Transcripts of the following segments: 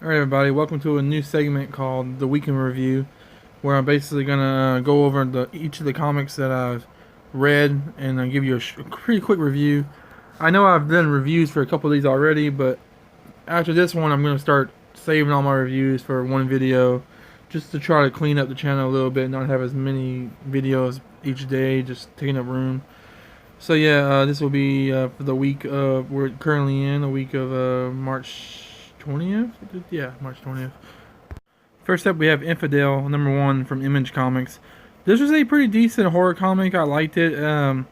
Alright everybody, welcome to a new segment called The Week in Review, where I'm basically going to go over each of the comics that I've read and give you a pretty quick review. I know I've done reviews for a couple of these already, but after this one I'm going to start saving all my reviews for one video, just to try to clean up the channel a little bit, not have as many videos each day, just taking up room. So yeah, this will be for the week we're currently in, the week of March 20th? Yeah, March 20th. First up, we have Infidel, #1 from Image Comics. This was a pretty decent horror comic. I liked it. I'm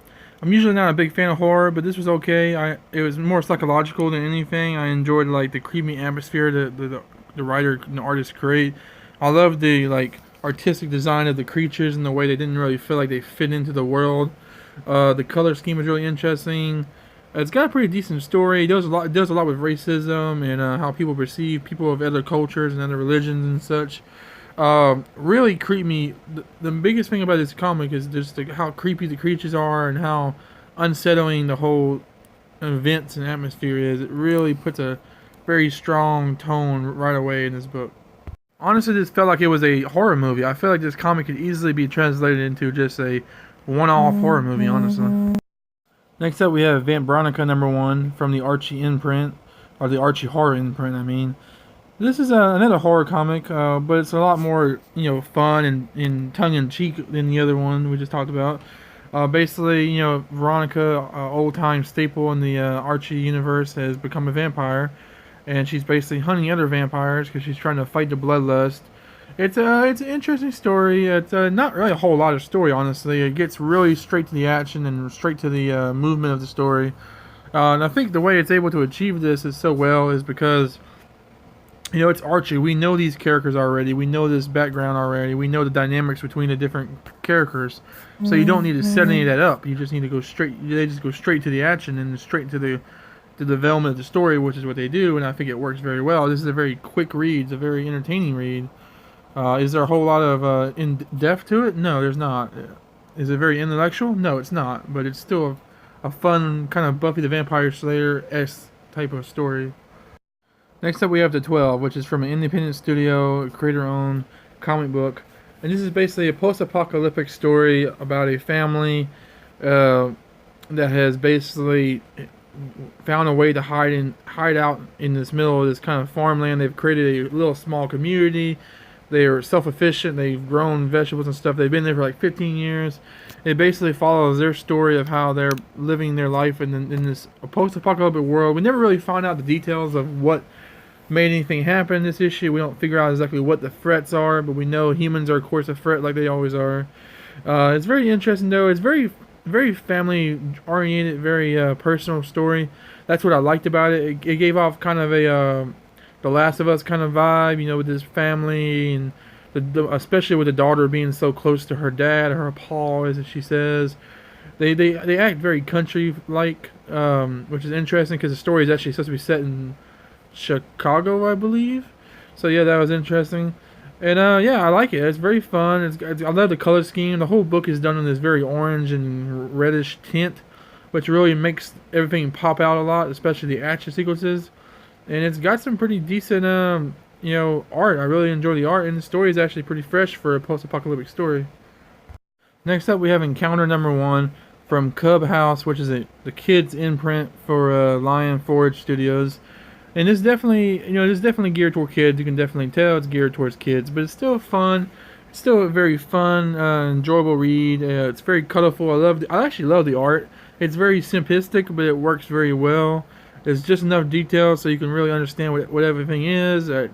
usually not a big fan of horror, but this was okay. It was more psychological than anything. I enjoyed like the creepy atmosphere the writer and the artist create. I loved the artistic design of the creatures and the way they didn't really feel like they fit into the world. The color scheme was really interesting. It's got a pretty decent story. It does a lot. It does a lot with racism and how people perceive people of other cultures and other religions and such. Really creepy. The biggest thing about this comic is just how creepy the creatures are and how unsettling the whole events and atmosphere is. It really puts a very strong tone right away in this book. Honestly, this felt like it was a horror movie. I feel like this comic could easily be translated into just a one-off horror movie, honestly. Next up, we have Vamp Veronica #1 from the Archie imprint, or the Archie horror imprint, I mean. This is another horror comic, but it's a lot more, fun and tongue-in-cheek than the other one we just talked about. Basically, Veronica, old-time staple in the Archie universe, has become a vampire, and she's basically hunting other vampires because she's trying to fight the bloodlust. It's an interesting story. It's not really a whole lot of story, honestly. It gets really straight to the action and straight to the movement of the story. And I think the way it's able to achieve this is so well is because, it's Archie. We know these characters already. We know this background already. We know the dynamics between the different characters. So you don't need to set any of that up. You just need to go straight. They just go straight to the action and straight to the development of the story, which is what they do. And I think it works very well. This is a very quick read. It's a very entertaining read. Is there a whole lot of in-depth to it? No, there's not. Is it very intellectual? No, it's not. But it's still a fun kind of Buffy the Vampire Slayer-esque type of story. Next up, we have The 12, which is from an independent studio, creator-owned comic book. And this is basically a post-apocalyptic story about a family that has basically found a way to hide out in this middle of this kind of farmland. They've created a little small community. They are self-efficient. They've grown vegetables and stuff. They've been there for like 15 years. It basically follows their story of how they're living their life in this post-apocalyptic world. We never really find out the details of what made anything happen in this issue. We don't figure out exactly what the threats are, but we know humans are, of course, a threat like they always are. It's very interesting, though. It's very, very family-oriented, very personal story. That's what I liked about it. It gave off kind of a The Last of Us kind of vibe, with this family, and especially with the daughter being so close to her dad, or her paw, as she says. They act very country-like, which is interesting because the story is actually supposed to be set in Chicago, I believe. So yeah, that was interesting. And yeah, I like it. It's very fun. I love the color scheme. The whole book is done in this very orange and reddish tint, which really makes everything pop out a lot, especially the action sequences. And it's got some pretty decent, art. I really enjoy the art, and the story is actually pretty fresh for a post-apocalyptic story. Next up, we have Encounter #1 from Cub House, which is the kids imprint for Lion Forge Studios. And this definitely geared toward kids. You can definitely tell it's geared towards kids, but it's still fun. It's still a very fun, enjoyable read. It's very colorful. I actually love the art. It's very simplistic, but it works very well. There's just enough detail so you can really understand what everything is. It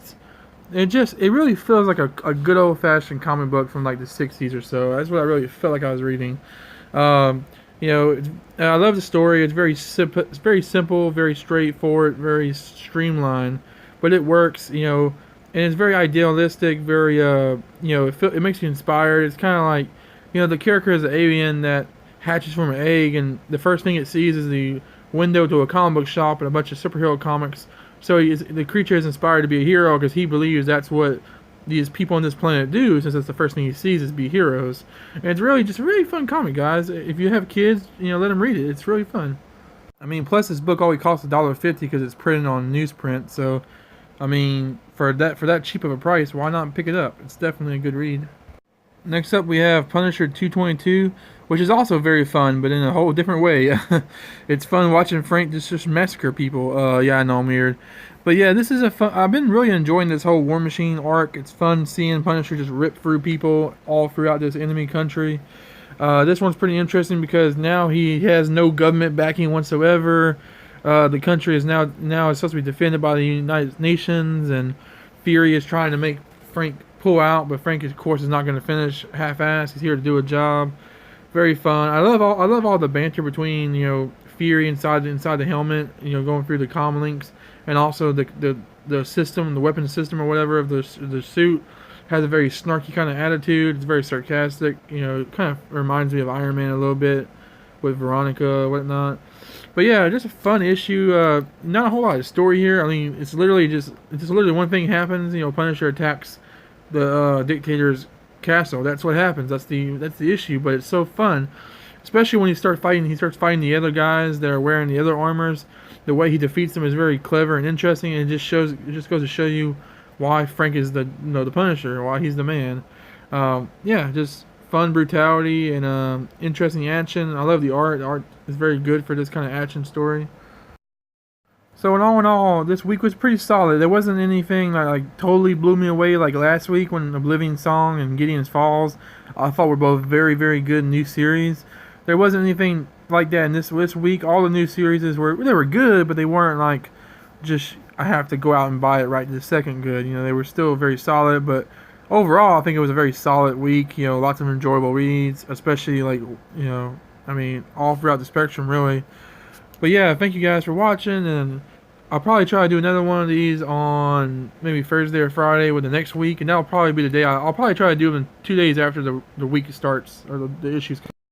really feels like a good old-fashioned comic book from like the 60s or so. That's what I really felt like I was reading. I love the story. It's very simple, very straightforward, very streamlined, but it works. And it's very idealistic. Very it makes you inspired. It's kind of like the character is an alien that hatches from an egg, and the first thing it sees is the window to a comic book shop and a bunch of superhero comics. So the creature is inspired to be a hero because he believes that's what these people on this planet do, since that's the first thing he sees is be heroes. And it's really just a really fun comic, guys. If you have kids, let them read it. It's really fun. I mean, plus this book only costs $1.50 because it's printed on newsprint. So, I mean, for that cheap of a price, why not pick it up? It's definitely a good read. Next up, we have Punisher 222, which is also very fun, but in a whole different way. It's fun watching Frank just massacre people. Yeah, I know I'm weird, but yeah, this is a fun. I've been really enjoying this whole War Machine arc. It's fun seeing Punisher just rip through people all throughout this enemy country. This one's pretty interesting because now he has no government backing whatsoever. The country is now supposed to be defended by the United Nations, and Fury is trying to make Frank pull out, but Frank, of course, is not going to finish half-assed. He's here to do a job. Very fun. I love all the banter between Fury inside the helmet, going through the comm links, and also the system, the weapon system or whatever of the suit has a very snarky kind of attitude. It's very sarcastic. It kind of reminds me of Iron Man a little bit with Veronica, whatnot. But yeah, just a fun issue. Not a whole lot of story here. I mean, it's literally one thing happens. Punisher attacks the dictator's castle. That's what happens. That's the issue. But it's so fun, especially when he starts fighting the other guys that are wearing the other armors. The way he defeats them is very clever and interesting, and it just goes to show you why Frank is the Punisher, why he's the man. Yeah, just fun brutality and interesting action. I love the art. The art is very good for this kind of action story. So in all, this week was pretty solid. There wasn't anything that totally blew me away like last week when Oblivion Song and Gideon's Falls I thought were both very, very good new series. There wasn't anything like that in this week. All the new series were good, but they weren't like just I have to go out and buy it right this second good. They were still very solid, but overall I think it was a very solid week. Lots of enjoyable reads, especially I mean all throughout the spectrum really. But yeah, thank you guys for watching, and I'll probably try to do another one of these on maybe Thursday or Friday with the next week, and that'll probably be the day. I'll probably try to do them 2 days after the week starts, or the issues